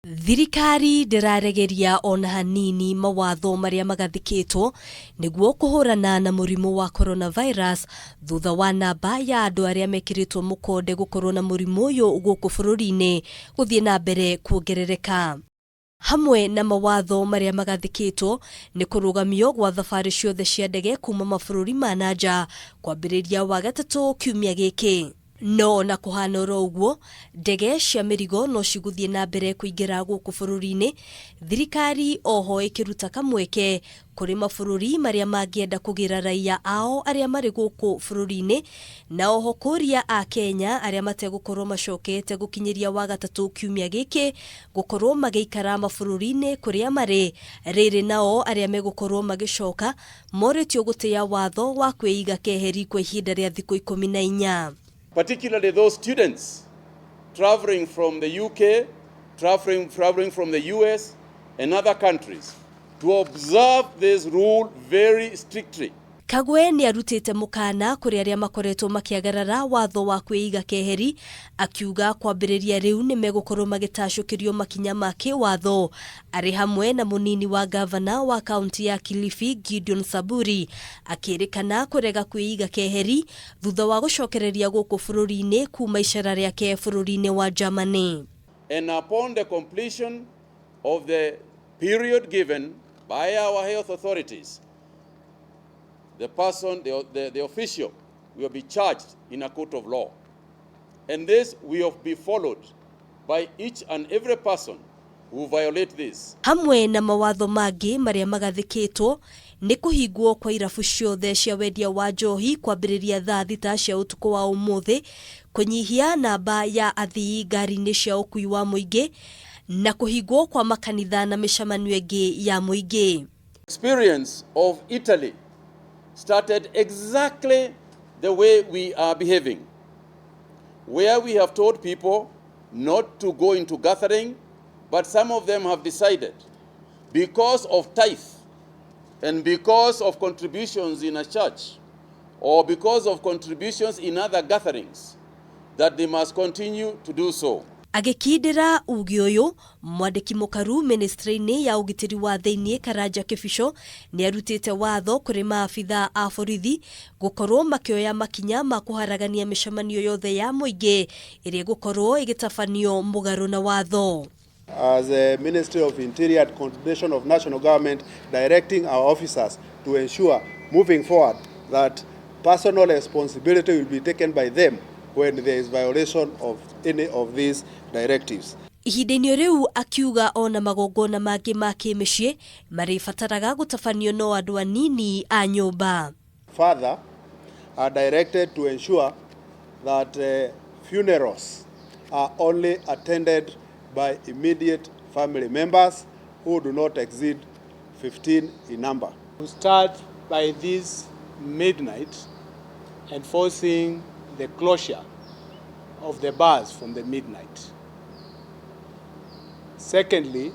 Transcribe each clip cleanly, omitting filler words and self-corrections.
Thirikari ndiraregeria ona hanini mawatho maria magathikitwo niguo kuhurana na murimu wa coronavirus thutha wa namba ya andu aria mekiritwo mukonde gukorwo na murimu uyu guku bururi-ini guthie na mbere kuongerereka. Hamwe na mawatho maria magathikitwo ni kurugamio gwa thabari ciothe cia ndege kuma mabururi ma nanja kwambiriria wa gatatu kiumia giki. No na kuhana uguo ndege cia mirigo no ciguthie na mbere kuingira guku bururi-ini, thirikari oho ikiruta kamweke kuri mabururi maria mangienda kugira raia ao aria mari guku bururi-ini, na oho kuria a Kenya aria mategukorwo macokete gukinyiria wa gatatu kiumia giki gukorwo magiikara mabururi-ini kuria mari riri nao aria megukorwo magicoka moritio gutia watho wa kwiiga keheri kwa ihinda ria thiku 14. Particularly those students traveling from the UK, traveling from the US and other countries, to observe this rule very strictly. Kagwe ni arutite mukana kuri aria makoretwo makiagarara watho wa kwiiga keheri, akiuga kwambiriria riu ni megukorwo magitacukirio makinya make watho, ari hamwe na munini wa gavana wa kaunti ya Kilifi Gideon Saburi akirikana kurega kwiiga keheri thutha wa gucokereria guku bururi-ini kuma icera riake bururi-ini wa Germany. And upon the completion of the period given by our health authorities, the person, the official, will be charged in a court of law. And this will be followed by each and every person who violate this. Hamwe na mawatho mangi maria magathikitwo ni kuhingwo kwa irabu ciothe cia wendia wa njohi kwambiriria thaa thita cia utuku wa umuthi, kunyihia namba ya athii ngari-ini cia ukui wa muingi, na kuhingwo kwa makanitha na micemanio ingi ya muingi. Experience of Italy started exactly the way we are behaving, where we have told people not to go into gathering, but some of them have decided, because of tithe and because of contributions in a church or because of contributions in other gatherings, that they must continue to do so. Agikindira ugi uyu mwandiki mukaru ministry-ini ya ugitiri wa thiini Karanja Kibisho ni arutite watho kuri maabitha a borithi gukorwo makioya makinya ma kuharagania micemanio yothe ya muingi iria gukorwo igitafanio mugaru na watho. As a Ministry of Interior and Coordination of National Government, directing our officers to ensure moving forward that personal responsibility will be taken by them when there is violation of any of these directives. Ihinda-ini riu akiuga ona magongona mangi ma kimicii maribataraga gutafanio no andu anini a nyumba. Further, are directed to ensure that funerals are only attended by immediate family members who do not exceed 15 in number. To start by this midnight, enforcing the closure of the bars from the midnight. Secondly,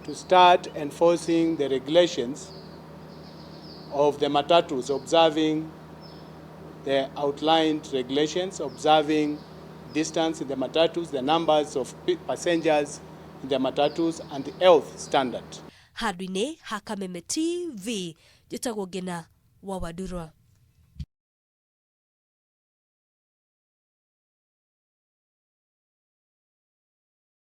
to start enforcing the regulations of the matatus, observing the outlined regulations, observing distance in the matatus, the numbers of passengers in the matatus, and the health standard. Hadwine Hakameme TV, Jitagogena Wawadurwa.